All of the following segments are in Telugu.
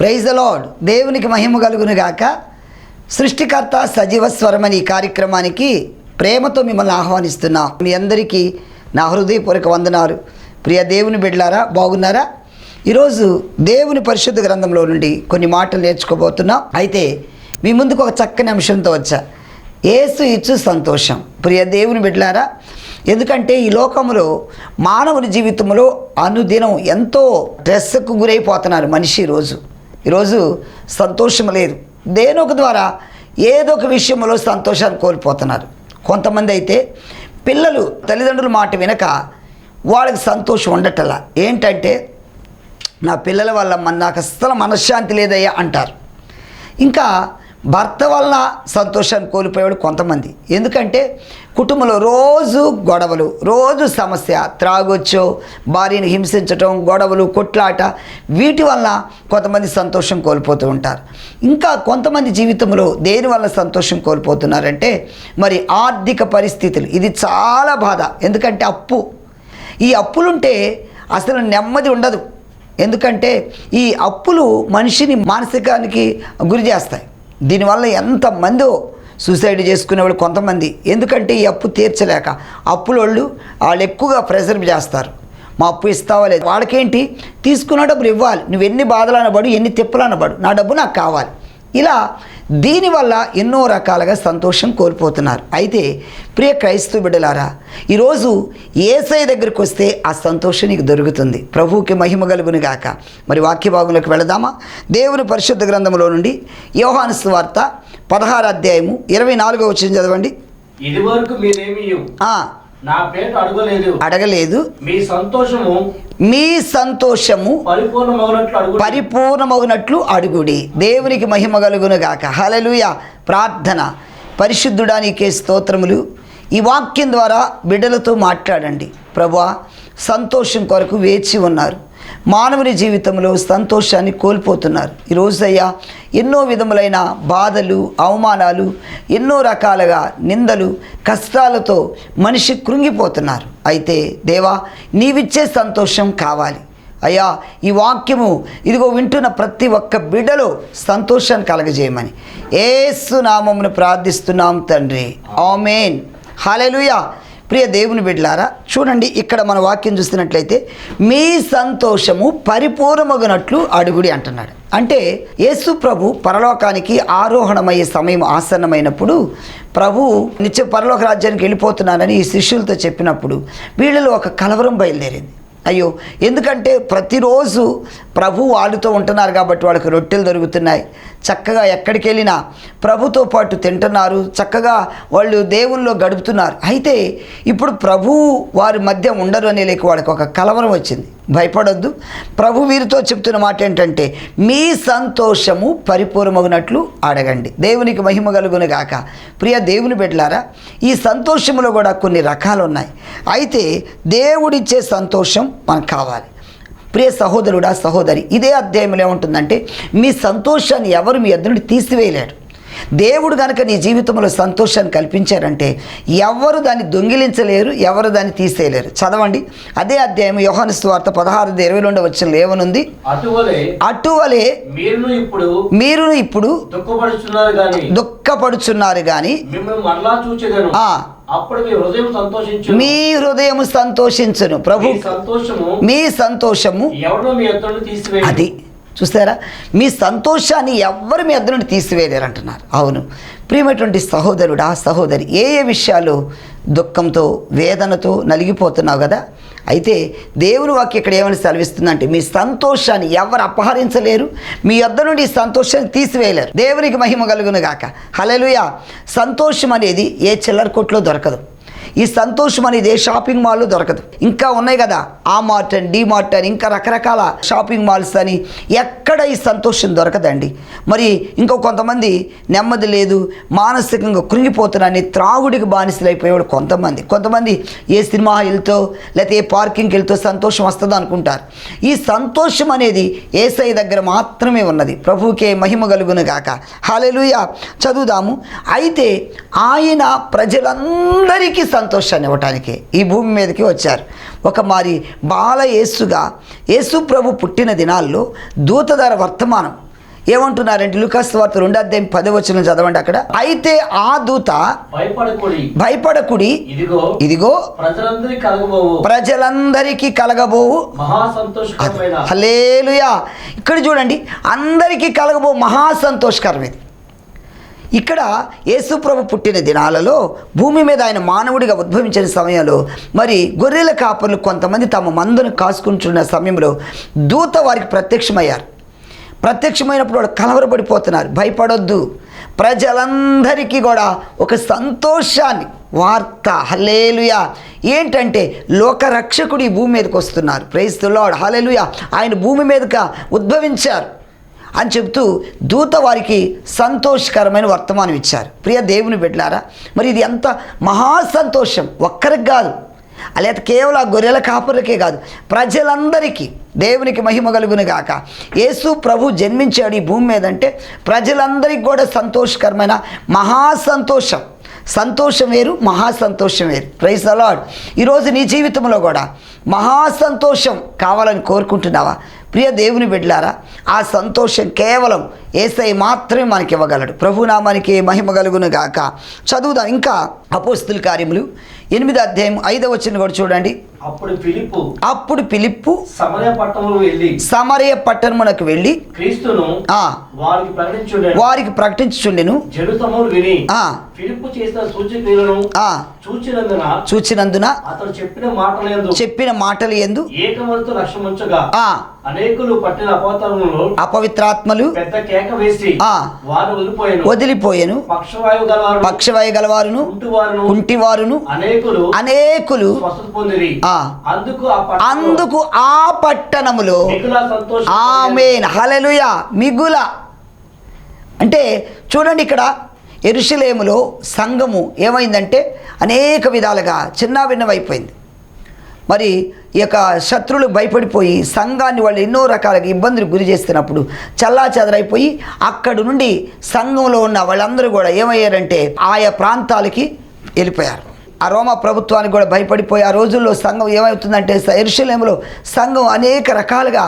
Praise the lord. దేవునికి మహిమ కలుగును గాక. సృష్టికర్త సజీవ స్వరమని ఈ కార్యక్రమానికి ప్రేమతో మిమ్మల్ని ఆహ్వానిస్తున్నా. మీ అందరికీ నా హృదయపూర్వక వందనాలు. ప్రియ దేవుని బిడ్డలారా, బాగున్నారా? ఈరోజు దేవుని పరిశుద్ధ గ్రంథంలో నుండి కొన్ని మాటలు నేర్చుకోబోతున్నాం. అయితే మీ ముందుకు ఒక చక్కని అంశంతో వచ్చా. యేసు ఇచ్చు సంతోషం. ప్రియ దేవుని బిడ్డలారా, ఎందుకంటే ఈ లోకంలో మానవుని జీవితంలో అనుదినం ఎంతో స్ట్రెస్కు గురైపోతున్నారు మనిషి. ఈరోజు సంతోషం లేదు. దేనొక ద్వారా ఏదో ఒక విషయంలో సంతోషాన్ని కోల్పోతున్నారు. కొంతమంది అయితే పిల్లలు తల్లిదండ్రుల మాట వినక వాళ్ళకి సంతోషం ఉండటలా. ఏంటంటే నా పిల్లల వల్ల నాకు అస్సలు మనశ్శాంతి లేదయ్యా అంటారు. ఇంకా భర్త వలన సంతోషాన్ని కోల్పోయేవాడు కొంతమంది. ఎందుకంటే కుటుంబంలో రోజు గొడవలు, రోజు సమస్య, త్రాగొచ్చో, భార్యని హింసించటం, గొడవలు, కొట్లాట, వీటి వల్ల కొంతమంది సంతోషం కోల్పోతూ ఉంటారు. ఇంకా కొంతమంది జీవితంలో దేనివల్ల సంతోషం కోల్పోతున్నారంటే మరి ఆర్థిక పరిస్థితులు. ఇది చాలా బాధ. ఎందుకంటే ఈ అప్పులుంటే అసలు నెమ్మది ఉండదు. ఎందుకంటే ఈ అప్పులు మనిషిని మానసికానికి గురి చేస్తాయి. దీనివల్ల ఎంతమందో సూసైడ్ చేసుకునేవాళ్ళు కొంతమంది. ఎందుకంటే ఈ అప్పు తీర్చలేక వాళ్ళు ఎక్కువగా ప్రెజర్ చేస్తారు. మా అప్పు ఇస్తావా లేదు, వాళ్ళకేంటి తీసుకున్న డబ్బులు ఇవ్వాలి, నువ్వు ఎన్ని బాధలు అనబడు, ఎన్ని తిప్పలు అనబడు, నా డబ్బు నాకు కావాలి. ఇలా దీనివల్ల ఎన్నో రకాలుగా సంతోషం కోల్పోతున్నారు. అయితే ప్రియ క్రైస్తవ బిడ్డలారా, ఈరోజు యేసయ్య దగ్గరికి వస్తే ఆ సంతోషం నీకు దొరుకుతుంది. ప్రభువుకి మహిమ కలుగును గాక. మరి వాక్య భాగంలోకి వెళదామా? దేవుని పరిశుద్ధ గ్రంథంలో నుండి యోహాను సువార్త 16వ అధ్యాయము 24వ వచనం చదవండి. ఇదివరకు మీరేమీ నా పేరు అడగలేదు, మీ సంతోషము పరిపూర్ణమగునట్లు అడుగుడి. దేవునికి మహిమ కలుగును గాక. హల్లెలూయా. ప్రార్థన. పరిశుద్ధుడా, నీకే స్తోత్రములు. ఈ వాక్యం ద్వారా బిడ్డలతో మాట్లాడండి ప్రభువా. సంతోషం కొరకు వేచి ఉన్నారు. మానవుని జీవితంలో సంతోషాన్ని కోల్పోతున్నారు. ఈరోజు అయ్యా ఎన్నో విధములైన బాధలు, అవమానాలు, ఎన్నో రకాలుగా నిందలు, కష్టాలతో మనిషి కృంగిపోతున్నారు. అయితే దేవా, నీవిచ్చే సంతోషం కావాలి అయ్యా. ఈ వాక్యము ఇదిగో వింటున్న ప్రతి ఒక్క బిడ్డలో సంతోషాన్ని కలగజేయమని యేసు నామమును ప్రార్థిస్తున్నాం తండ్రి. ఆమేన్. హల్లెలూయా. ప్రియ దేవుని బిడ్డలారా, చూడండి, ఇక్కడ మన వాక్యం చూస్తున్నట్లయితే మీ సంతోషము పరిపూర్ణమగునట్లు అడుగుడి అంటున్నాడు. అంటే యేసు ప్రభు పరలోకానికి ఆరోహణమయ్యే సమయం ఆసన్నమైనప్పుడు ప్రభు నిత్య పరలోక రాజ్యానికి వెళ్ళిపోతున్నానని ఈ శిష్యులతో చెప్పినప్పుడు వీళ్ళలో ఒక కలవరం బయలుదేరింది. అయ్యో, ఎందుకంటే ప్రతిరోజు ప్రభు వాళ్ళతో ఉంటున్నారు కాబట్టి వాళ్ళకి రొట్టెలు దొరుకుతున్నాయి. చక్కగా ఎక్కడికి వెళ్ళినా ప్రభుతో పాటు తింటున్నారు. చక్కగా వాళ్ళు దేవుల్లో గడుపుతున్నారు. అయితే ఇప్పుడు ప్రభు వారి మధ్య ఉండరు అనే లేక వాళ్ళకి ఒక కలవరం వచ్చింది. భయపడొద్దు. ప్రభు వీరితో చెప్తున్న మాట ఏంటంటే మీ సంతోషము పరిపూర్ణమగునట్లు అడగండి. దేవునికి మహిమ కలుగును గాక. ప్రియ దేవుని బిడ్డలారా, ఈ సంతోషంలో కూడా కొన్ని రకాలు ఉన్నాయి. అయితే దేవుడిచ్చే సంతోషం మనకు కావాలి. ప్రియ సహోదరుడా, సహోదరి, ఇదే అధ్యాయంలో ఏముంటుందంటే మీ సంతోషాన్ని ఎవరు మీ ఎదురు నుండి తీసివేయలేరు. దేవుడు కనుక నీ జీవితంలో సంతోషాన్ని కల్పించారంటే ఎవరు దాన్ని దొంగిలించలేరు, ఎవరు దాన్ని తీసేయలేరు. చదవండి అదే అధ్యాయం యోహాను సువార్త 16:22 వచనంలో ఏమనుంది? అటువలే మీరును ఇప్పుడు దుఃఖపడుచున్నారు గాని మీ హృదయం సంతోషించును. ప్రభు మీ సంతోషము అది చూస్తారా, మీ సంతోషాన్ని ఎవ్వరు మీ ఎదురు నుండి తీసివేయలేరు అంటున్నారు. అవును ప్రియమైనటువంటి సహోదరుడా, సహోదరి, ఏ విషయాలు దుఃఖంతో, వేదనతో నలిగిపోతున్నావు కదా. అయితే దేవుని వాక్యం ఇక్కడ ఏమని సెలవిస్తుందంటే మీ సంతోషాన్ని ఎవరు అపహరించలేరు, మీ యొద్ద నుండి సంతోషాన్ని తీసివేయలేరు. దేవునికి మహిమ కలుగును గాక. హల్లెలూయా. సంతోషం అనేది ఏ చిల్లర కొట్లో దొరకదు. ఈ సంతోషం అనేది ఏ షాపింగ్ మాల్లో దొరకదు. ఇంకా ఉన్నాయి కదా, ఆ మార్ట్ అని, డి మార్ట్ అని, ఇంకా రకరకాల షాపింగ్ మాల్స్ అని, ఎక్కడ ఈ సంతోషం దొరకదండి. మరి ఇంకో కొంతమంది నెమ్మది లేదు, మానసికంగా కృంగిపోతున్నారని త్రాగుడికి బానిసలు అయిపోయేవాడు కొంతమంది ఏ సినిమా వెళ్తో లేకపోతే ఏ పార్కింగ్కి వెళ్తో సంతోషం వస్తుందో అనుకుంటారు. ఈ సంతోషం అనేది యేసయ్య దగ్గర మాత్రమే ఉన్నది. ప్రభువుకే మహిమ కలుగును గాక. హల్లెలూయా. చదువుదాము. అయితే ఆయన ప్రజలందరికీ సంతోషాన్ని ఇవ్వటానికి ఈ భూమి మీదకి వచ్చారు. ఒక మారి బాల యేసుగా యేసు ప్రభు పుట్టిన దినాల్లో దూత ద్వారా వర్తమానం ఏమంటున్నారంటే లూకాసు వార్త 2:10 చదవండి అక్కడ. అయితే ఆ దూత భయపడకుడి, ఇదిగో ప్రజలందరికీ కలగబోవు హల్లెలూయా. ఇక్కడ చూడండి, అందరికీ కలగబోవు మహా సంతోషకరం ఇది. ఇక్కడ యేసుప్రభు పుట్టిన దినాలలో భూమి మీద ఆయన మానవుడిగా ఉద్భవించిన సమయంలో మరి గొర్రెల కాపర్లు కొంతమంది తమ మందును కాసుకుంటున్న సమయంలో దూత వారికి ప్రత్యక్షమయ్యారు. ప్రత్యక్షమైనప్పుడు వాళ్ళు కలవరపడిపోతున్నారు. భయపడొద్దు, ప్రజలందరికీ కూడా ఒక సంతోషాన్ని వార్త హల్లెలూయా. ఏంటంటే లోకరక్షకుడు ఈ భూమి మీదకి వస్తున్నారు. ప్రైజ్ ది లార్డ్ హల్లెలూయా. ఆయన భూమి మీదకి ఉద్భవించారు అని చెప్తూ దూత వారికి సంతోషకరమైన వర్తమానం ఇచ్చారు. ప్రియ దేవుని బిడ్డలారా, మరి ఇది ఎంత మహా సంతోషం. ఒక్కరికి కాదు, లేదా కేవలం ఆ గొర్రెల కాపర్లకే కాదు, ప్రజలందరికీ. దేవునికి మహిమ కలుగును గాక. యేసు ప్రభు జన్మించాడు ఈ భూమి మీద అంటే ప్రజలందరికీ కూడా సంతోషకరమైన మహా సంతోషం. సంతోషం వేరు, మహా సంతోషం వేరు. Praise the lord. ఈరోజు నీ జీవితంలో కూడా మహా సంతోషం కావాలని కోరుకుంటున్నావా? ప్రియ దేవుని బిడ్డలారా, ఆ సంతోషం కేవలం యేసయ్య మాత్రమే మనకి ఇవ్వగలడు. ప్రభునామానికి మహిమ కలుగును గాక. చదువుదాం ఇంకా అపోస్తుల కార్యములు 8:5 కూడా చూడండి. అప్పుడు ఫిలిప్పు సమరయ పట్టణమునకు వెళ్ళి క్రీస్తును వారికి ప్రకటించుచుండెను. చూచినందున అతడు చెప్పిన మాటలు యందు అనేకులు పట్టిన అపవిత్రాత్మలు పెద్ద కేక వేసి వదిలిపోయెను. పక్షవాయు గలవారును కుంటివారును అనేకులు అందుకు ఆ పట్టణములో ఆమేన్ హల్లెలూయా మిగుల. అంటే చూడండి, ఇక్కడ యెరూషలేములో సంఘము ఏమైందంటే అనేక విధాలుగా చిన్నాభిన్నమైపోయింది. మరి ఈ యొక్క శత్రువులు భయపడిపోయి సంఘాన్ని వాళ్ళు ఎన్నో రకాలుగా ఇబ్బందులు గురి చేస్తున్నప్పుడు చల్లాచెదరైపోయి అక్కడి నుండి సంఘంలో ఉన్న వాళ్ళందరూ కూడా ఏమయ్యారంటే ఆయా ప్రాంతాలకి వెళ్ళిపోయారు. ఆ రోమా ప్రభుత్వానికి కూడా భయపడిపోయి ఆ రోజుల్లో సంఘం ఏమవుతుందంటే యెరూషలేములో సంఘం అనేక రకాలుగా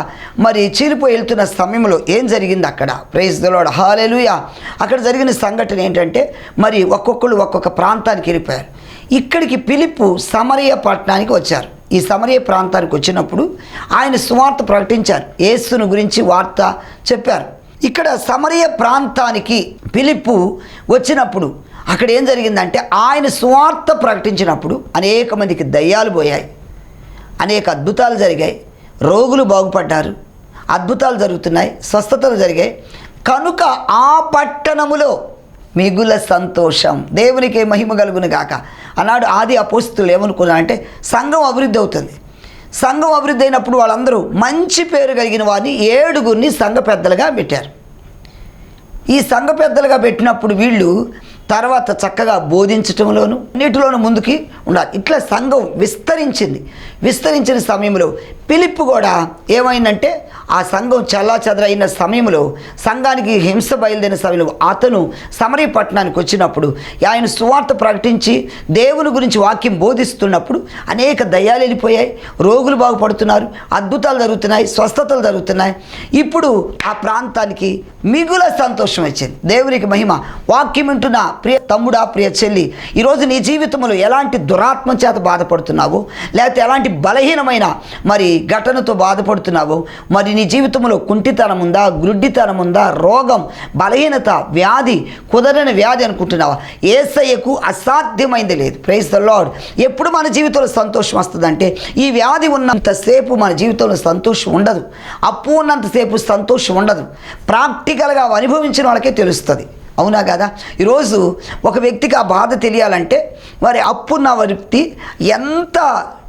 మరి చీలిపోయి వెళ్తున్న సమయంలో ఏం జరిగింది అక్కడ? ప్రైజ్ ది లార్డ్ హల్లెలూయా. అక్కడ జరిగిన సంఘటన ఏంటంటే మరి ఒక్కొక్కరు ఒక్కొక్క ప్రాంతానికి వెళ్ళిపోయారు. ఇక్కడికి ఫిలిప్పు సమరయ పట్టణానికి వచ్చారు. ఈ సమరయ ప్రాంతానికి వచ్చినప్పుడు ఆయన సువార్త ప్రకటించారు. యేసును గురించి వార్త చెప్పారు. ఇక్కడ సమరయ ప్రాంతానికి ఫిలిప్పు వచ్చినప్పుడు అక్కడ ఏం జరిగిందంటే ఆయన సువార్త ప్రకటించినప్పుడు అనేక మందికి దయ్యాలు పోయాయి, అనేక అద్భుతాలు జరిగాయి, రోగులు బాగుపడ్డారు, అద్భుతాలు జరుగుతున్నాయి, స్వస్థతలు జరిగాయి. కనుక ఆ పట్టణములో మిగుల సంతోషం. దేవునికి మహిమ కలుగును గాక. అన్నాడు ఆది అపోస్తులు ఏమనుకున్నారంటే సంఘం అభివృద్ధి అవుతుంది. సంఘం అభివృద్ధి అయినప్పుడు వాళ్ళందరూ మంచి పేరు కలిగిన వారిని 7 సంఘ పెద్దలుగా పెట్టారు. ఈ సంఘ పెద్దలుగా పెట్టినప్పుడు వీళ్ళు తర్వాత చక్కగా బోధించటంలోను అన్నిటిలోనూ ముందుకి ఉండాలి. ఇట్లా సంఘం విస్తరించిన సమయంలో ఫిలిప్పు కూడా ఏమైందంటే ఆ సంఘం చల్లాచెదరైన సమయంలో సంఘానికి హింస బయలుదేరిన సమయంలో అతను సమరయ పట్టణానికి వచ్చినప్పుడు ఆయన సువార్త ప్రకటించి దేవుని గురించి వాక్యం బోధిస్తున్నప్పుడు అనేక దయ్యాలు వెళ్ళిపోయాయి, రోగులు బాగుపడుతున్నారు, అద్భుతాలు జరుగుతున్నాయి, స్వస్థతలు జరుగుతున్నాయి. ఇప్పుడు ఆ ప్రాంతానికి మిగుల సంతోషం వచ్చింది. దేవునికి మహిమ. వాక్యం వింటున్న ప్రియ తమ్ముడా, ప్రియ చెల్లి, ఈరోజు నీ జీవితంలో ఎలాంటి దురాత్మ చేత బాధపడుతున్నావో, లేకపోతే ఎలాంటి బలహీనమైన మరి ఘటనతో బాధపడుతున్నావో, మరి నీ జీవితంలో కుంటితనం ఉందా, గ్రుడ్డితనం ఉందా, రోగం, బలహీనత, వ్యాధి, కుదరని వ్యాధి అనుకుంటున్నావా? యేసయ్యకు అసాధ్యమైంది లేదు. Praise the lord. ఎప్పుడు మన జీవితంలో సంతోషం వస్తుందంటే ఈ వ్యాధి ఉన్నంతసేపు మన జీవితంలో సంతోషం ఉండదు, అప్పు ఉన్నంతసేపు సంతోషం ఉండదు. ప్రాక్టికల్గా అనుభవించిన వాళ్ళకే తెలుస్తుంది. అవునా కదా? ఈరోజు ఒక వ్యక్తికి ఆ బాధ తెలియాలంటే మరి అప్పున్న వ్యక్తి ఎంత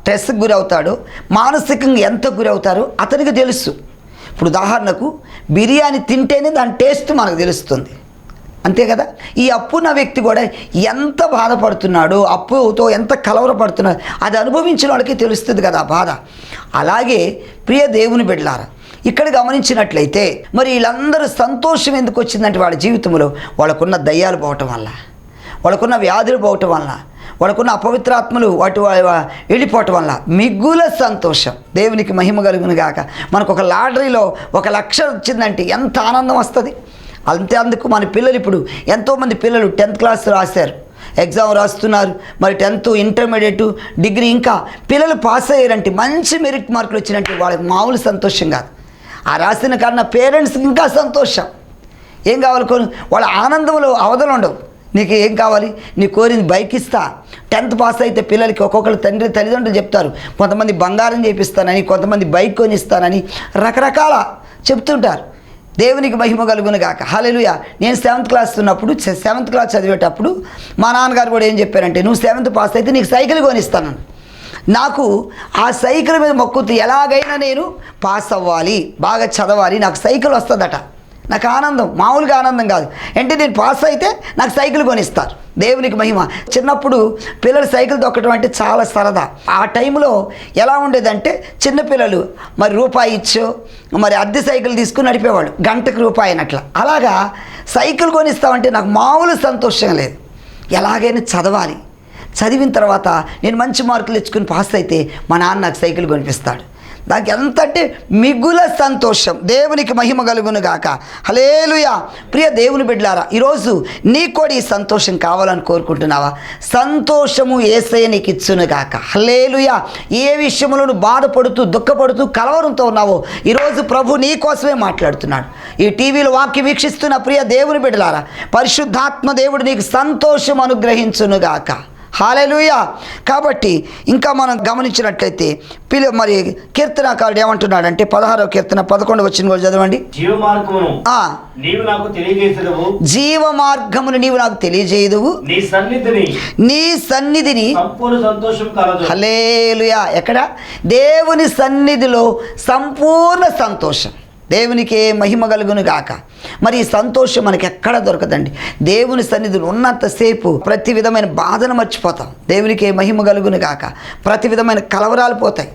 స్ట్రెస్కి గురవుతాడో, మానసికంగా ఎంత గురవుతారో అతనికి తెలుసు. ఇప్పుడు ఉదాహరణకు బిర్యానీ తింటేనే దాని టేస్ట్ మనకు తెలుస్తుంది, అంతే కదా? ఈ అప్పున్న వ్యక్తి కూడా ఎంత బాధపడుతున్నాడో, అప్పుతో ఎంత కలవరపడుతున్నాడో అది అనుభవించిన వాళ్ళకి తెలుస్తుంది కదా ఆ బాధ. అలాగే ప్రియ దేవుని బిడ్డలారా, ఇక్కడ గమనించినట్లయితే మరి వీళ్ళందరూ సంతోషం ఎందుకు వచ్చిందంటే వాళ్ళ జీవితంలో వాళ్ళకున్న దయ్యాలు పోవటం వల్ల, వాళ్ళకున్న వ్యాధులు పోవటం వల్ల, వాడుకున్న అపవిత్రాత్మలు వెళ్ళిపోవటం వల్ల మిగుల సంతోషం. దేవునికి మహిమ కలుగును గాక. మనకు ఒక లాటరీలో 1 లక్ష వచ్చిందంటే ఎంత ఆనందం వస్తుంది. అందుకు మన పిల్లలు ఇప్పుడు ఎంతోమంది పిల్లలు 10th క్లాస్ రాశారు, ఎగ్జామ్ రాస్తున్నారు, మరి 10th ఇంటర్మీడియట్ డిగ్రీ, ఇంకా పిల్లలు పాస్ అయ్యారంటే మంచి మెరిట్ మార్కులు వచ్చినట్టు వాళ్ళకి మామూలు సంతోషం కాదు. ఆ రాసిన కారణం పేరెంట్స్కి ఇంకా సంతోషం. ఏం కావాలి వాళ్ళ ఆనందంలో అవధులు ఉండవు. నీకు ఏం కావాలి, నీ కోరింది బైక్ ఇస్తా. 10th పాస్ అయితే పిల్లలకి ఒక్కొక్కరు తల్లిదండ్రులు చెప్తారు, కొంతమంది బంగారం చేపిస్తానని, కొంతమంది బైక్ కొనిస్తానని రకరకాల చెప్తుంటారు. దేవునికి మహిమ కలుగును గాక. హల్లెలూయా. నేను 7th క్లాస్ ఉన్నప్పుడు 7th క్లాస్ చదివేటప్పుడు మా నాన్నగారు కూడా ఏం చెప్పారంటే, నువ్వు 7th పాస్ అయితే నీకు సైకిల్ కొనిస్తాను. నాకు ఆ సైకిల్ మీద మొక్కుతూ ఎలాగైనా నేను పాస్ అవ్వాలి, బాగా చదవాలి, నాకు సైకిల్ వస్తుందట. నాకు ఆనందం, మామూలుగా ఆనందం కాదు. అంటే నేను పాస్ అయితే నాకు సైకిల్ కొనిస్తారు. దేవునికి మహిమ. చిన్నప్పుడు పిల్లలు సైకిల్ తొక్కడం అంటే చాలా సరదా. ఆ టైంలో ఎలా ఉండేదంటే చిన్నపిల్లలు మరి రూపాయి ఇచ్చో మరి అద్దె సైకిల్ తీసుకుని నడిపేవాళ్ళు, గంటకు రూపాయి అట్లా. అలాగా సైకిల్ కొనిస్తామంటే నాకు మామూలు సంతోషం లేదు. ఎలాగైనా చదవాలి, చదివిన తర్వాత నేను మంచి మార్కులు తెచ్చుకుని పాస్ అయితే మా నాన్న నాకు సైకిల్ కొనిపిస్తాడు. నాకు ఎంత అంటే మిగుల సంతోషం. దేవునికి మహిమ కలుగును గాక. హల్లెలూయా. ప్రియ దేవుని బిడ్డలారా, ఈరోజు నీకు కూడా ఈ సంతోషం కావాలని కోరుకుంటున్నావా? సంతోషము యేసయ్య నీకు ఇచ్చును గాక. హల్లెలూయా. ఏ విషయంలో నువ్వు బాధపడుతూ దుఃఖపడుతూ కలవరంతో ఉన్నావో ఈరోజు ప్రభు నీ కోసమే మాట్లాడుతున్నాడు. ఈ టీవీలో వాక్యం వీక్షిస్తున్న ప్రియ దేవుని బిడ్డలారా, పరిశుద్ధాత్మ దేవుడు నీకు సంతోషం అనుగ్రహించును గాక. హల్లెలూయా. కాబట్టి ఇంకా మనం గమనించినట్లయితే మరి కీర్తనకారుడు ఏమంటున్నాడంటే 16వ కీర్తన 11వ వచనం కూడా చదవండి. జీవ మార్గమును నీవు నాకు తెలియజేసేదవు, జీవ మార్గమును నీవు నాకు తెలియజేయదువు, నీ సన్నిధిని సంపూర్ణ సంతోషం కలదు. హల్లెలూయా. ఎక్కడ? దేవుని సన్నిధిలో సంపూర్ణ సంతోషం. దేవునికి మహిమ కలుగును గాక. మరి ఈ సంతోషం మనకి ఎక్కడ దొరకదండి. దేవుని సన్నిధిలో ఉన్నంతసేపు ప్రతి విధమైన బాధను మర్చిపోతాం. దేవునికి మహిమ కలుగును గాక. ప్రతి విధమైన కలవరాలు పోతాయి,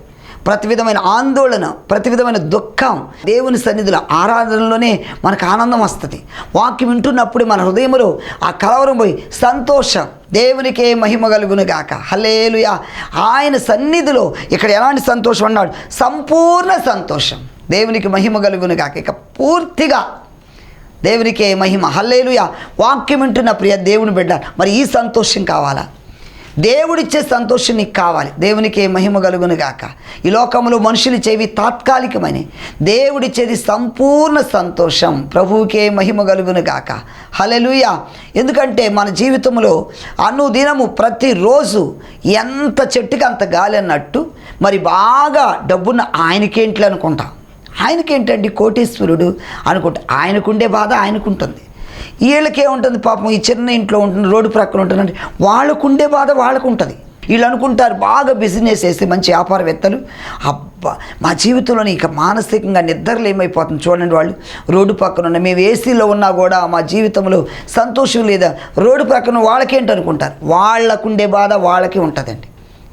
ప్రతి విధమైన ఆందోళన, ప్రతి విధమైన దుఃఖం దేవుని సన్నిధిలో ఆరాధనలోనే మనకు ఆనందం వస్తుంది. వాక్యం వింటున్నప్పుడు మన హృదయంలో ఆ కలవరం పోయి సంతోషం. దేవునికే మహిమ కలుగును గాక. హల్లెలూయా. ఆయన సన్నిధిలో ఇక్కడ ఎలాంటి సంతోషం అన్నాడు? సంపూర్ణ సంతోషం. దేవునికి మహిమ కలుగును గాక. ఇక పూర్తిగా దేవునికే మహిమ. హల్లెలూయా. వాక్యం వింటున్న ప్రియ దేవుని బిడ్డ, మరి ఈ సంతోషం కావాలా? దేవుడిచ్చే సంతోషం నీకు కావాలి. దేవునికే మహిమ కలుగును గాక. ఈ లోకంలో మనుషులు ఇచ్చేవి తాత్కాలికమైన, దేవుడిచ్చేది సంపూర్ణ సంతోషం. ప్రభువుకే మహిమ కలుగును గాక. హల్లెలూయా. ఎందుకంటే మన జీవితంలో అనుదినము ప్రతిరోజు ఎంత చెట్టుకి అంత గాలి అన్నట్టు మరి బాగా డబ్బున్న ఆయనకేంట్లు అనుకుంటాం. ఆయనకేంటండి కోటీశ్వరుడు అనుకుంటా. ఆయనకుండే బాధ ఆయనకుంటుంది. వీళ్ళకే ఉంటుంది పాపం, ఈ చిన్న ఇంట్లో ఉంటుంది, రోడ్డు ప్రక్కన ఉంటుందంటే వాళ్ళకుండే బాధ వాళ్ళకు ఉంటుంది. వీళ్ళు అనుకుంటారు బాగా బిజినెస్ చేసి మంచి వ్యాపారవేత్తలు, అబ్బా మా జీవితంలో ఇక మానసికంగా నిద్రలు ఏమైపోతుంది చూడండి. వాళ్ళు రోడ్డు పక్కన ఉన్న, మేము ఏసీలో ఉన్నా కూడా మా జీవితంలో సంతోషం లేదా, రోడ్డు ప్రక్కన వాళ్ళకేంటి అనుకుంటారు. వాళ్ళకుండే బాధ వాళ్ళకే ఉంటుందండి.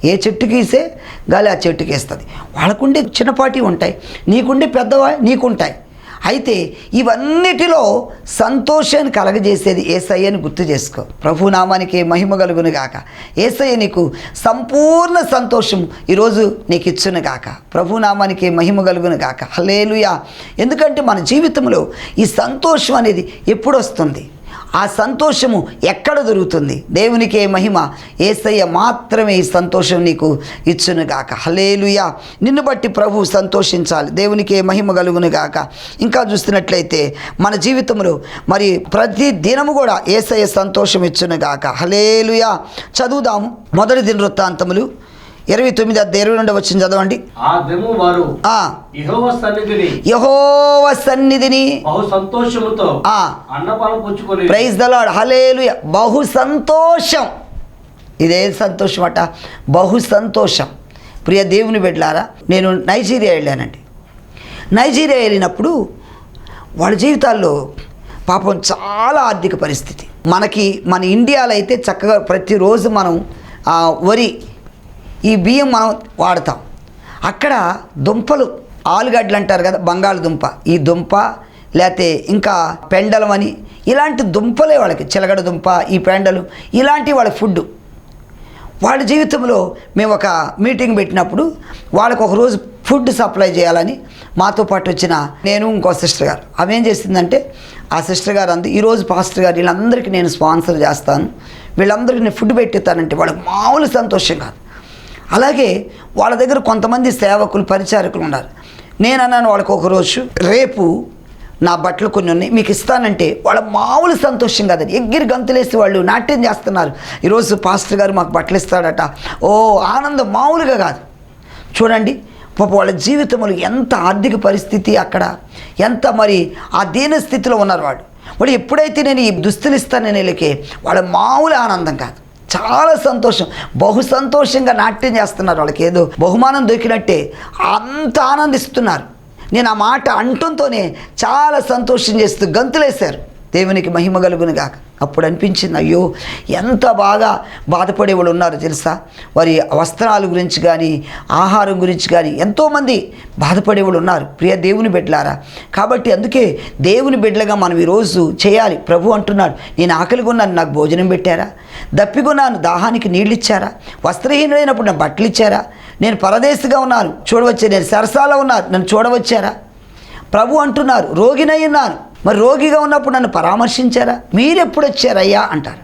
ఏ చెట్టుకేసే గాలి ఆ చెట్టుకి వేస్తుంది. వాళ్ళకుండే చిన్నపాటి ఉంటాయి, నీకుండే పెద్దవా నీకుంటాయి. అయితే ఇవన్నిటిలో సంతోషాన్ని కలగజేసేది యేసయ్యని గుర్తు చేసుకో. ప్రభునామానికి మహిమ కలుగును గాక. యేసయ్య నీకు సంపూర్ణ సంతోషం ఈరోజు నీకు ఇచ్చును గాక. ప్రభునామానికి మహిమ కలుగును గాక. హల్లెలూయా. ఎందుకంటే మన జీవితంలో ఈ సంతోషం అనేది ఎప్పుడు వస్తుంది? ఆ సంతోషము ఎక్కడ దొరుకుతుంది? దేవునికే మహిమ. యేసయ్య మాత్రమే ఈ సంతోషం నీకు ఇచ్చును గాక. హల్లెలూయా. నిన్ను బట్టి ప్రభు సంతోషించాలి. దేవునికే మహిమ కలుగును గాక. ఇంకా చూస్తున్నట్లయితే మన జీవితంలో మరి ప్రతి దినము కూడా యేసయ్య సంతోషం ఇచ్చును గాక. హల్లెలూయా. చదువుదాము. మొదటి దినవృత్తాంతములు 29:22 వచ్చింది చదవండి. ఆ దినము వారు యెహోవా సన్నిధిని బహు సంతోషముతో అన్నపానం పుచ్చుకొని. Praise the Lord. హల్లెలూయా. బహు సంతోషం. ఇదే సంతోషం అట, బహు సంతోషం. ప్రియ దేవుని బిడ్డలారా, నేను నైజీరియా వెళ్ళానండి. నైజీరియా వెళ్ళినప్పుడు వాళ్ళ జీవితాల్లో పాపం చాలా ఆర్థిక పరిస్థితి. మన ఇండియాలో అయితే చక్కగా ప్రతిరోజు మనం వరి, ఈ బియ్యం మనం వాడతాం. అక్కడ దుంపలు, ఆలుగడ్డలు అంటారు కదా, బంగాళదుంప, ఈ దుంప లేకపోతే ఇంకా పెండలం అని ఇలాంటి దుంపలే వాళ్ళకి, చిలగడ దుంప, ఈ పెండలు ఇలాంటి వాళ్ళ ఫుడ్. వాళ్ళ జీవితంలో మేము ఒక మీటింగ్ పెట్టినప్పుడు వాళ్ళకు ఒకరోజు ఫుడ్ సప్లై చేయాలని మాతో పాటు వచ్చిన నేను ఇంకో సిస్టర్ గారు ఆమె ఏం చేసిందంటే, ఆ సిస్టర్ గారు అంది, ఈరోజు పాస్టర్ గారు వీళ్ళందరికీ నేను స్పాన్సర్ చేస్తాను, వీళ్ళందరికీ నేను ఫుడ్ పెట్టిస్తానంటే వాళ్ళకి మామూలు సంతోషం కాదు. అలాగే వాళ్ళ దగ్గర కొంతమంది సేవకులు పరిచారకులు ఉన్నారు. నేను అన్నాను వాళ్ళకి ఒకరోజు, రేపు నా బట్టలు కొన్ని ఉన్నాయి మీకు ఇస్తానంటే వాళ్ళ మామూలు సంతోషం కాదని ఎగ్గిరి గంతులేసి వాళ్ళు నాట్యం చేస్తున్నారు. ఈరోజు పాస్టర్ గారు మాకు బట్టలు ఇస్తాడట, ఓ ఆనందం మామూలుగా కాదు. చూడండి పాప వాళ్ళ జీవితంలో ఎంత ఆర్థిక పరిస్థితి, అక్కడ ఎంత మరి ఆ దీన స్థితిలో ఉన్నారు వాడు ఎప్పుడైతే నేను ఈ దుస్తులు ఇస్తానని వీళ్ళకి వాళ్ళ మామూలు ఆనందం కాదు, చాలా సంతోషం, బహు సంతోషంగా నాట్యం చేస్తున్నారు. వాళ్ళకి ఏదో బహుమానం దొరికినట్టే అంత ఆనందిస్తున్నారు. నేను ఆ మాట అంటంతోనే చాలా సంతోషం చేస్తూ గంతులేశారు. దేవునికి మహిమ కలుగును గాక. అప్పుడు అనిపించింది, అయ్యో ఎంత బాగా బాధపడేవాళ్ళు ఉన్నారు తెలుసా, వారి వస్త్రాల గురించి కానీ ఆహారం గురించి కానీ ఎంతోమంది బాధపడేవాళ్ళు ఉన్నారు. ప్రియ దేవుని బిడ్డలారా, కాబట్టి అందుకే దేవుని బిడ్డలుగా మనం ఈరోజు చేయాలి. ప్రభు అంటున్నాడు, నేను ఆకలిగా ఉన్నాను నాకు భోజనం పెట్టారా, దప్పికొన్నాను దాహానికి నీళ్ళు ఇచ్చారా, వస్త్రహీనుడైనప్పుడు నాకు బట్టలు ఇచ్చారా, నేను పరదేశిగా ఉన్నాను చూడవచ్చా, నేను సరసాలో ఉన్నాను నన్ను చూడవచ్చారా. ప్రభు అంటున్నారు, రోగినై ఉన్నాను, మరి రోగిగా ఉన్నప్పుడు నన్ను పరామర్శించారా, మీరెప్పుడు వచ్చారయ్యా అంటారు.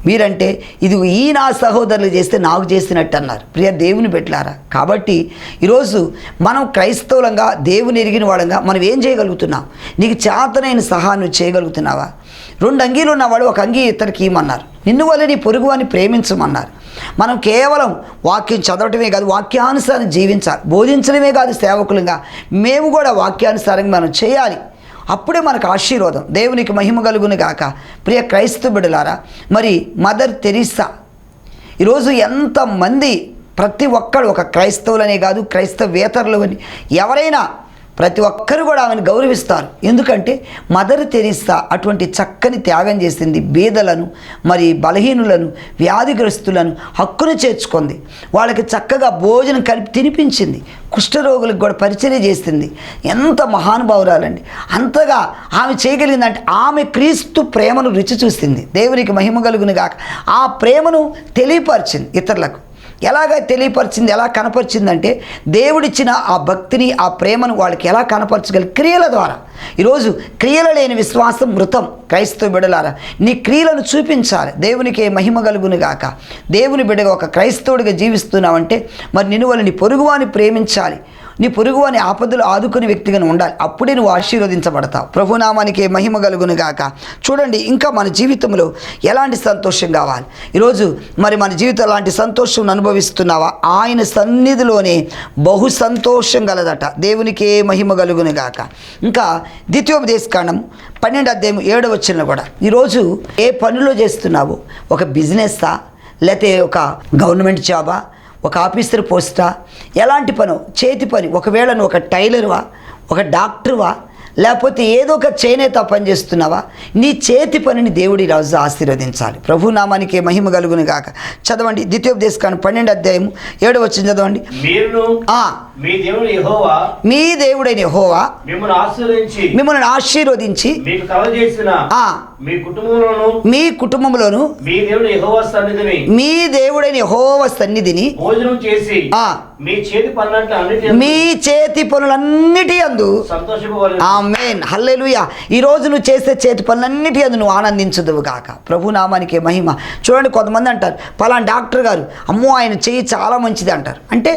మీరంటే ఇది ఈ నా సహోదరులు చేస్తే నాకు చేసినట్టు అన్నారు. ప్రియ దేవుని బిడ్డలారా, కాబట్టి ఈరోజు మనం క్రైస్తవులంగా దేవుని ఎరిగిన వాళ్ళంగా మనం ఏం చేయగలుగుతున్నాం? నీకు చేతనైన సహాయం నువ్వు చేయగలుగుతున్నావా? 2 అంగీలు ఉన్నవాడు ఒక అంగీ ఇతనికి ఇమ్మన్నారు, నిన్ను వల్ల నీ పొరుగు అని ప్రేమించమన్నారు. మనం కేవలం వాక్యం చదవటమే కాదు, వాక్యానుసారం జీవించాలి. బోధించడమే కాదు, సేవకులుగా మేము కూడా వాక్యానుసారంగా మనం చేయాలి. అప్పుడే మనకు ఆశీర్వాదం. దేవునికి మహిమ కలుగును గాక. ప్రియ క్రైస్తవ బిడ్డలారా, మరి మదర్ తెరీసా ఈరోజు ఎంతమంది ప్రతి ఒక్కరు ఒక క్రైస్తవులనే కాదు, క్రైస్తవేతరులు అని ఎవరైనా ప్రతి ఒక్కరు కూడా ఆమెను గౌరవిస్తారు. ఎందుకంటే మదర్ తెరీసా అటువంటి చక్కని త్యాగం చేసింది. బీదలను మరి బలహీనులను వ్యాధిగ్రస్తులను హక్కును చేర్చుకుంది. వాళ్ళకి చక్కగా భోజనం కలిపి తినిపించింది. కుష్ఠరోగులకు కూడా పరిచర్య చేసింది. ఎంత మహానుభావురాలండి. అంతగా ఆమె చేయగలిగిందంటే ఆమె క్రీస్తు ప్రేమను రుచి చూసింది. దేవునికి మహిమ కలుగును గాక. ఆ ప్రేమను తెలియపరిచింది ఇతరులకు. ఎలాగ తెలియపరిచింది, ఎలా కనపరిచిందంటే దేవుడిచ్చిన ఆ భక్తిని ఆ ప్రేమను వాళ్ళకి ఎలా కనపరచగలి క్రియల ద్వారా. ఈరోజు క్రియలు లేని విశ్వాసం మృతం. క్రైస్తవ బిడ్డలారా, నీ క్రియలను చూపించాలి. దేవునికి మహిమ కలుగును గాక. దేవుని బిడ్డగా ఒక క్రైస్తవుడిగా జీవిస్తున్నావంటే మరి నిన్ను వల్ల నీ పొరుగువాని ప్రేమించాలి, నీ పొరుగువాని ఆపదలు ఆదుకునే వ్యక్తిగా ఉండాలి. అప్పుడే నువ్వు ఆశీర్వదించబడతావు. ప్రభునామానికి మహిమ కలుగును గాక. చూడండి, ఇంకా మన జీవితంలో ఎలాంటి సంతోషం కావాలి? ఈరోజు మరి మన జీవితం అలాంటి సంతోషం అనుభవిస్తున్నావా? ఆయన సన్నిధిలోనే బహు సంతోషం గలదట. దేవునికి మహిమ కలుగును గాక. ఇంకా ద్వితీయోపదేశకాండం 12వ అధ్యాయం 7వ వచనంలో కూడా ఈరోజు ఏ పనిలో చేస్తున్నావు? ఒక బిజినెస్సా, లేకపోతే ఒక గవర్నమెంట్ జాబా, ఒక ఆఫీసర్ పోస్టా, ఎలాంటి పను? చేతి పని. ఒకవేళ నువ్వు ఒక టైలర్వా, ఒక డాక్టర్వా, లేకపోతే ఏదో ఒక చేనేత పని చేస్తున్నావా? నీ చేతి పనిని దేవుడి రోజు ఆశీర్వదించాలి. ప్రభు నామానికి మహిమ కలుగును గాక. చదవండి, ద్వితీయోపదేశకాండం 12వ అధ్యాయం 7వ వచనం చదవండి. మీ దేవుడైన యెహోవా మిమ్మల్ని ఆశీర్వదించి మీ కుటుంబంలోను మీ దేవుడైన యెహోవా సన్నిధిని మీ చేతి పనులన్నిటి యందు ఆమేన్ హల్లెలూయా. ఈరోజు నువ్వు చేసే చేతి పనులన్నిటి యందు నువ్వు ఆనందించుదువు గాక. ప్రభు నామానికి మహిమ. చూడండి, కొంతమంది అంటారు పలానా డాక్టర్ గారు, అమ్మో ఆయన చెయ్యి చాలా మంచిది అంటారు. అంటే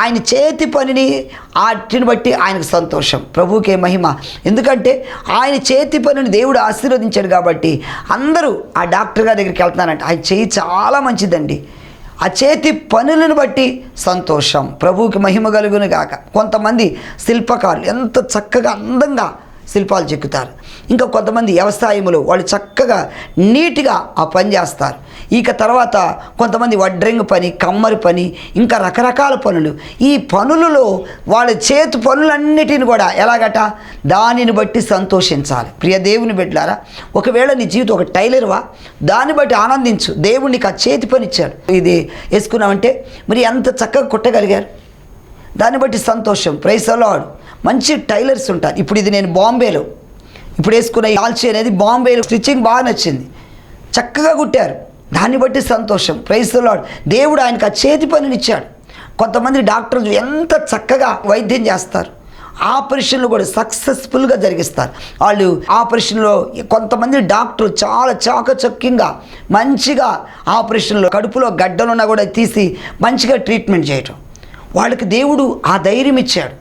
ఆయన చేతి పనిని వాటిని బట్టి ఆయనకు సంతోషం. ప్రభుకే మహిమ. ఎందుకంటే ఆయన చేతి పనిని దేవుడు ఆశీర్వదించాడు కాబట్టి అందరూ ఆ డాక్టర్ గారి దగ్గరికి వెళ్తున్నారంటే ఆయన చెయ్యి చాలా మంచిదండి. ఆ చేతి పనులను బట్టి సంతోషం. ప్రభువుకి మహిమ కలుగును గాక. కొంతమంది శిల్పకారులు ఎంత చక్కగా అందంగా శిల్పాలు చెక్కుతారు. ఇంకా కొంతమంది వ్యవసాయములు వాళ్ళు చక్కగా నీట్గా ఆ పని చేస్తారు. ఇక తర్వాత కొంతమంది వడ్రంగి పని, కమ్మరి పని, ఇంకా రకరకాల పనులు. ఈ పనులలో వాళ్ళ చేతి పనులన్నిటిని కూడా ఎలాగట దానిని బట్టి సంతోషించాలి. ప్రియ దేవుని బిడ్డలారా, ఒకవేళ నీ జీవితం ఒక టైలర్వా, దాన్ని బట్టి ఆనందించు. దేవుడు నీకు ఆ చేతి పని ఇచ్చాడు. ఇది వేసుకున్నామంటే మరి ఎంత చక్కగా కుట్టగలిగారు, దాన్ని బట్టి సంతోషం. Praise the lord. మంచి టైలర్స్ ఉంటారు. ఇప్పుడు ఇది నేను బాంబేలో ఇప్పుడు వేసుకున్న ఆల్చి అనేది బాంబేలో స్టిచ్చింగ్ బాగా నచ్చింది, చక్కగా కుట్టారు. దాన్ని బట్టి సంతోషం. Praise the lord. దేవుడు ఆయనకు ఆ చేతి పనినిచ్చాడు. కొంతమంది డాక్టర్లు ఎంత చక్కగా వైద్యం చేస్తారు, ఆపరేషన్లు కూడా సక్సెస్ఫుల్గా జరిగిస్తారు. వాళ్ళు ఆపరేషన్లో కొంతమంది డాక్టర్లు చాలా చాకచక్యంగా మంచిగా ఆపరేషన్లో కడుపులో గడ్డలున్నా కూడా తీసి మంచిగా ట్రీట్మెంట్ చేయటం. వాళ్ళకి దేవుడు ఆ ధైర్యం ఇచ్చాడు.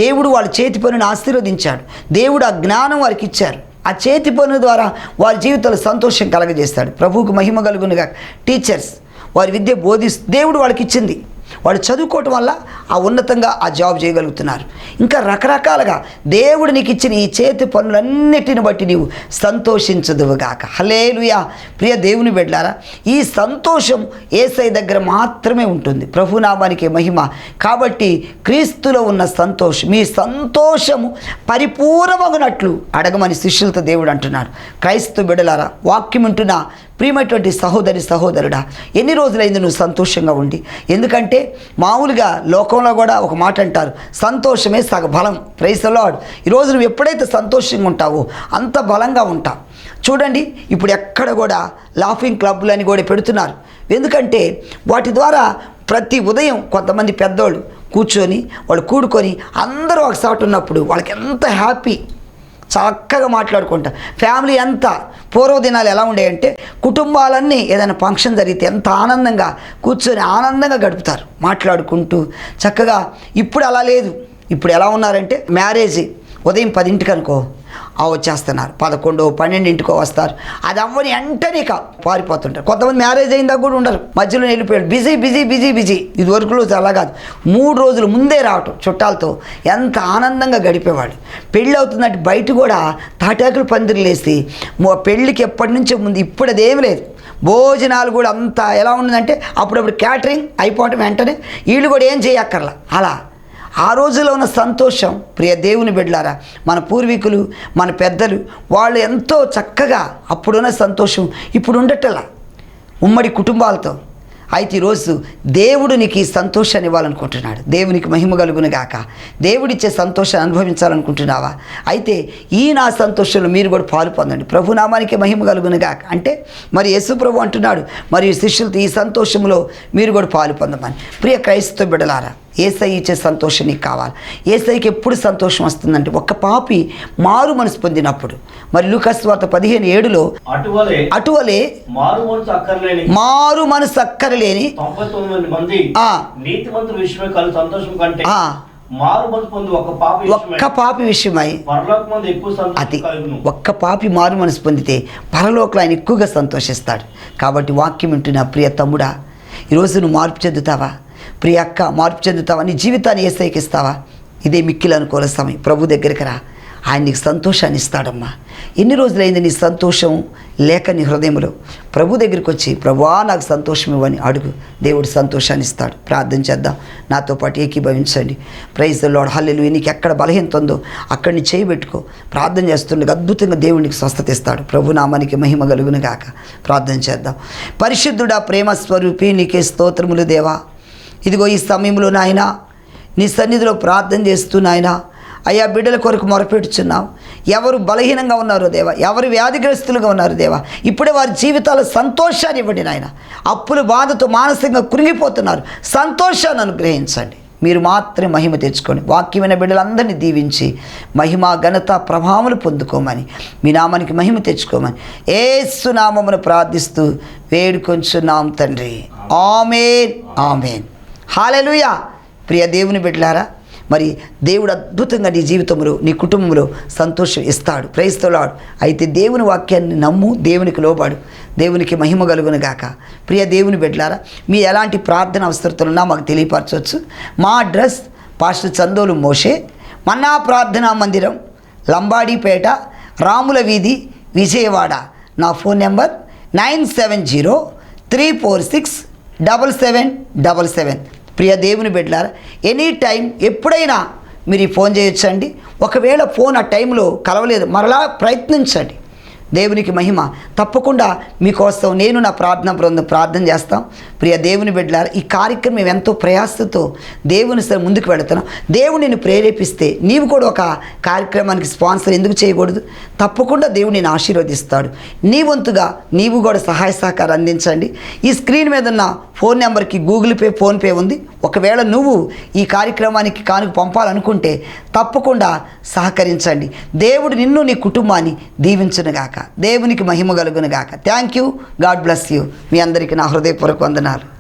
దేవుడు వాళ్ళ చేతి పనిని ఆశీర్వదించాడు. దేవుడు ఆ జ్ఞానం వారికి ఇచ్చారు. ఆ చేతి పని ద్వారా వారి జీవితంలో సంతోషం కలగజేస్తాడు. ప్రభువుకు మహిమ కలుగునుగా. టీచర్స్ వారి విద్య బోధిస్తూ దేవుడు వాళ్ళకి ఇచ్చింది. వాళ్ళు చదువుకోవటం వల్ల ఆ ఉన్నతంగా ఆ జాబ్ చేయగలుగుతున్నారు. ఇంకా రకరకాలుగా దేవుడు నీకు ఇచ్చిన ఈ చేతి పనులన్నిటిని బట్టి నీవు సంతోషించదువుగాక. హల్లెలూయా. ప్రియ దేవుని బిడ్డలారా, ఈ సంతోషం యేసయ్య దగ్గర మాత్రమే ఉంటుంది. ప్రభునామానికి మహిమ. కాబట్టి క్రీస్తులో ఉన్న సంతోషం, మీ సంతోషము పరిపూర్ణమగునట్లు అడగమని శిష్యులతో దేవుడు అంటున్నాడు. క్రైస్తవ బిడ్డలారా, వాక్యం వింటున్న ప్రియమైనటువంటి సహోదరి సహోదరుడా, ఎన్ని రోజులైంది నువ్వు సంతోషంగా ఉండి? ఎందుకంటే మామూలుగా లోకంలో కూడా ఒక మాట అంటారు, సంతోషమే సగ బలం. Praise the lord. ఈరోజు నువ్వు ఎప్పుడైతే సంతోషంగా ఉంటావో అంత బలంగా ఉంటావు. చూడండి, ఇప్పుడు ఎక్కడ కూడా లాఫింగ్ క్లబ్లు అని కూడా పెడుతున్నారు. ఎందుకంటే వాటి ద్వారా ప్రతి ఉదయం కొంతమంది పెద్దోళ్ళు కూర్చొని వాళ్ళు కూడుకొని అందరూ ఒకసారి ఉన్నప్పుడు వాళ్ళకి ఎంత హ్యాపీ, చక్కగా మాట్లాడుకుంటా. ఫ్యామిలీ అంతా పూర్వదినాలు ఎలా ఉండేయంటే కుటుంబాలన్నీ ఏదైనా ఫంక్షన్ జరిగితే ఎంత ఆనందంగా కూర్చొని ఆనందంగా గడుపుతారు మాట్లాడుకుంటూ చక్కగా. ఇప్పుడు అలా లేదు. ఇప్పుడు ఎలా ఉన్నారంటే మ్యారేజ్ ఉదయం 10ంటికి అనుకో వచ్చేస్తున్నారు, 11, 12ంటికో వస్తారు. అది అవ్వని వెంటనే పారిపోతుంటారు. కొంతమంది మ్యారేజ్ అయిన దాకా కూడా ఉండరు, మధ్యలో వెళ్ళిపోయాడు. Busy busy busy busy. ఇది వరకు రోజు అలా కాదు, 3 రోజులు ముందే రావటం చుట్టాలతో ఎంత ఆనందంగా గడిపేవాడు. పెళ్ళి అవుతుందంటే బయట కూడా తాటాకులు పందిరులేసి పెళ్ళికి ఎప్పటి నుంచో ముందు. ఇప్పుడు అదేమి లేదు. భోజనాలు కూడా అంతా ఎలా ఉందంటే అప్పుడప్పుడు క్యాటరింగ్ అయిపోవటం వెంటనే వీళ్ళు కూడా ఏం చేయక్కర్లా. అలా ఆ రోజులో ఉన్న సంతోషం, ప్రియ దేవుని బిడ్డలారా, మన పూర్వీకులు మన పెద్దలు వాళ్ళు ఎంతో చక్కగా అప్పుడున్న సంతోషం ఇప్పుడు ఉండటలా ఉమ్మడి కుటుంబాలతో. అయితే ఈరోజు దేవుడు నీకు ఈ సంతోషాన్ని ఇవ్వాలనుకుంటున్నాడు. దేవునికి మహిమ కలుగును గాక. దేవుడిచ్చే సంతోషాన్ని అనుభవించాలనుకుంటున్నావా? అయితే ఈ నా సంతోషంలో మీరు కూడా పాలు పొందండి. ప్రభునామానికి మహిమ కలుగును గాక. అంటే మరి యేసు ప్రభు అంటున్నాడు, మరియు శిష్యులతో ఈ సంతోషంలో మీరు కూడా పాలు పొందమని. ప్రియ క్రైస్తవ బిడ్డలారా, యేసయ్య ఇచ్చే సంతోషం నీకు కావాలి. యేసయ్యకి ఎప్పుడు సంతోషం వస్తుందంటే ఒక పాపి మారు మనసు పొందినప్పుడు. మరి లూకాసు వార్త 15:7లో అటువలే మారు మనసు అక్కర్లేని 99 మంది నీతిమంతుల విషయమై కలు సంతోషం కంటే ఒక్క పాపి విషయమై అది ఒక్క పాపి మారు మనసు పొందితే పరలోకంలో ఆయన ఎక్కువగా సంతోషిస్తాడు. కాబట్టి వాక్యం వింటున్న ప్రియ తమ్ముడా, ఈరోజు నువ్వు మార్పు చెందుతావా? ప్రియ అక్క, మార్పు చెందుతావా? నీ జీవితాన్ని యేసయ్యకి ఇస్తావా? ఇదే మిక్కిలి అనుకూల సమయం. ప్రభు దగ్గరికి రా, ఆయన నీకు సంతోషాన్ని ఇస్తాడమ్మా. ఎన్ని రోజులైంది నీ సంతోషం లేక నీ హృదయంలో? ప్రభు దగ్గరికి వచ్చి, ప్రభువా నాకు సంతోషం ఇవ్వని అడుగు, దేవుడు సంతోషాన్ని ఇస్తాడు. ప్రార్థన చేద్దాం, నాతో పాటు ఏకీభవించండి. Praise the Lord. హల్లెలూయా. నీకు ఎక్కడ బలహీనత ఉందో అక్కడిని చేయబెట్టుకో. ప్రార్థన చేస్తుండగా అద్భుతంగా దేవునికి స్వస్థత ఇస్తాడు. ప్రభు నామానికి మహిమ కలుగును గాక. ప్రార్థన చేద్దాం. పరిశుద్ధుడా, ప్రేమ స్వరూపి, నీకే స్తోత్రములు దేవా. ఇదిగో ఈ సమయంలో నాయన నీ సన్నిధిలో ప్రార్థన చేస్తూ నాయన అయ్యా బిడ్డల కొరకు మొరపెట్టుచున్నాం. ఎవరు బలహీనంగా ఉన్నారో దేవా, ఎవరు వ్యాధిగ్రస్తులుగా ఉన్నారు దేవా, ఇప్పుడే వారి జీవితాల్లో సంతోషాన్ని ఇవ్వండి నాయన. అప్పుల బాధతో మానసికంగా కృంగిపోతున్నారు, సంతోషాన్ని అనుగ్రహించండి. మీరు మాత్రమే మహిమ తెచ్చుకొని వాక్యమైన బిడ్డలందరినీ దీవించి మహిమ ఘనత ప్రభావములు పొందుకోమని, మీ నామానికి మహిమ తెచ్చుకోమని యేసు నామమును ప్రార్థిస్తూ వేడుకొంచున్నాం తండ్రి. ఆమేన్, ఆమేన్. హల్లెలూయా. ప్రియ దేవుని బిడ్డలారా, మరి దేవుడు అద్భుతంగా నీ జీవితంలో నీ కుటుంబంలో సంతోషం ఇస్తాడు. Praise the lord. అయితే దేవుని వాక్యాన్ని నమ్ము, దేవునికి లోబడు, దేవునికి మహిమ కలుగును గాక. ప్రియ దేవుని బిడ్డలారా, మీ ఎలాంటి ప్రార్థన అవసరతలున్నా మాకు తెలియపరచవచ్చు. మా అడ్రస్ పాస్టర్ చందోలు మోషే, మన్నా ప్రార్థనా మందిరం, లంబాడీపేట, రాముల వీధి, విజయవాడ. నా ఫోన్ నెంబర్ 9703467777. ప్రియ దేవుని బిడ్డలారా, ఎనీ టైం ఎప్పుడైనా మీరు ఈ ఫోన్ చేయొచ్చండి. ఒకవేళ ఫోన్ ఆ టైంలో కలవలేదు, మరలా ప్రయత్నించండి. దేవునికి మహిమ. తప్పకుండా మీకోసం నేను నా ప్రార్థన బృందం ప్రార్థన చేస్తాం. ప్రియ దేవుని బిడ్డలారా, ఈ కార్యక్రమం మేము ఎంతో ప్రయాసతో దేవుని సరే ముందుకు వెళుతున్నాం. దేవుడు నిన్ను ప్రేరేపిస్తే నీవు కూడా ఒక కార్యక్రమానికి స్పాన్సర్ ఎందుకు చేయకూడదు? తప్పకుండా దేవుడు నిన్ను ఆశీర్వదిస్తాడు. నీ వంతుగా నీవు కూడా సహాయ సహకారం అందించండి. ఈ స్క్రీన్ మీద ఉన్న ఫోన్ నెంబర్కి గూగుల్ పే, ఫోన్పే ఉంది. ఒకవేళ నువ్వు ఈ కార్యక్రమానికి కానుక పంపాలనుకుంటే తప్పకుండా సహకరించండి. దేవుడు నిన్ను నీ కుటుంబాన్ని దీవించునుగాక. దేవునికి మహిమ కలుగునుగాక. Thank you. God bless you. మీ అందరికీ నా హృదయపూర్వక వందనాలు.